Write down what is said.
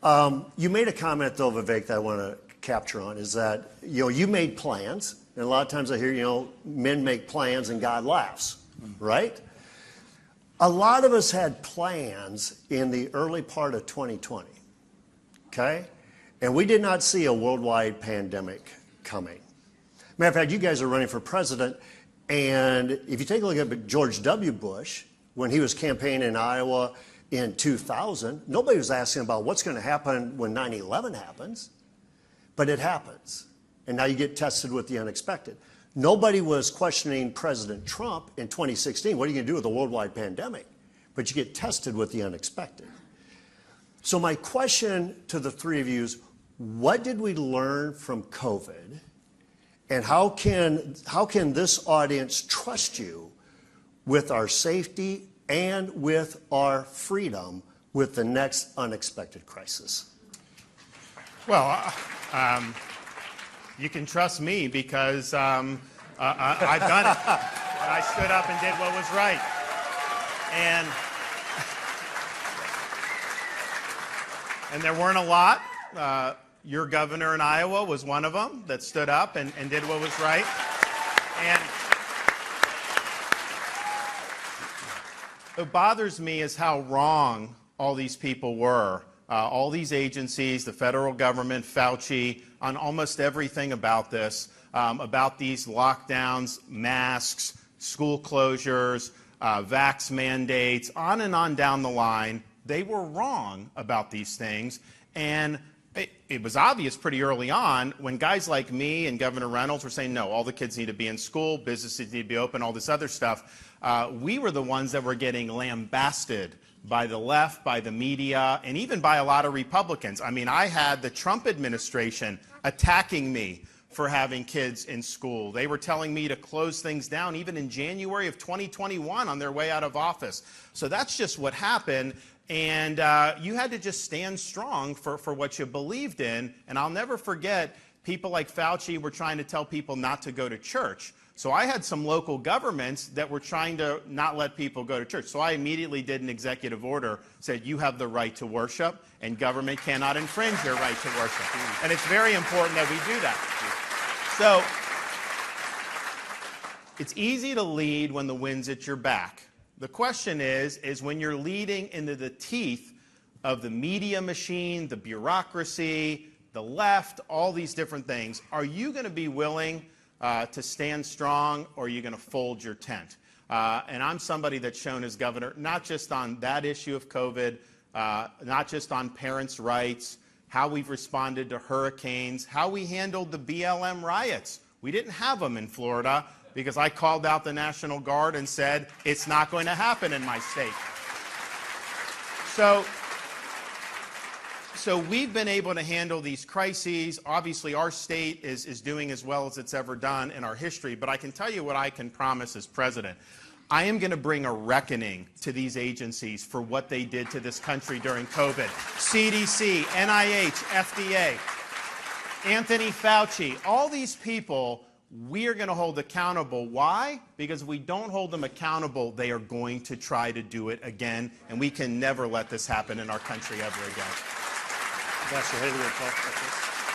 You made a comment, though, Vivek, that I want to capture on, is that, you made plans, and a lot of times I hear, men make plans and God laughs, right? A lot of us had plans in the early part of 2020, okay? And we did not see a worldwide pandemic coming. Matter of fact, you guys are running for president, and if you take a look at George W. Bush, when he was campaigning in Iowa in 2000, nobody was asking about what's going to happen when 9/11 happens, but it happens. And now you get tested with the unexpected. Nobody was questioning President Trump in 2016. What are you going to do with a worldwide pandemic? But you get tested with the unexpected. So my question to the three of you is, what did we learn from COVID? And how can this audience trust you with our safety and with our freedom with the next unexpected crisis? Well, you can trust me because I've done it. And I stood up and did what was right. And there weren't a lot. Your governor in Iowa was one of them that stood up and did what was right. And what bothers me is how wrong all these people were. All these agencies, the federal government, Fauci, on almost everything about this, about these lockdowns, masks, school closures, vax mandates, on and on down the line. They were wrong about these things. And it was obvious pretty early on when guys like me and Governor Reynolds were saying, no, all the kids need to be in school, businesses need to be open, all this other stuff. We were the ones that were getting lambasted by the left, by the media, and even by a lot of Republicans. I mean, I had the Trump administration attacking me for having kids in school. They were telling me to close things down even in January of 2021 on their way out of office. So that's just what happened. And you had to just stand strong for what you believed in. And I'll never forget, people like Fauci were trying to tell people not to go to church. So I had some local governments that were trying to not let people go to church. So I immediately did an executive order, said you have the right to worship, and government cannot infringe your right to worship. And it's very important that we do that. So it's easy to lead when the wind's at your back. The question is when you're leading into the teeth of the media machine, the bureaucracy, the left, all these different things, are you going to be willing to stand strong, or are you going to fold your tent? And I'm somebody that's shown as governor, not just on that issue of COVID, not just on parents' rights, how we've responded to hurricanes, how we handled the BLM riots. We didn't have them in Florida because I called out the National Guard and said, it's not going to happen in my state. So we've been able to handle these crises. Obviously, our state is doing as well as it's ever done in our history. But I can tell you what I can promise as president. I am going to bring a reckoning to these agencies for what they did to this country during COVID. CDC, NIH, FDA, Anthony Fauci, all these people we are going to hold accountable. Why? Because if we don't hold them accountable, they are going to try to do it again. And we can never let this happen in our country ever again. Pastor Haley will talk about this.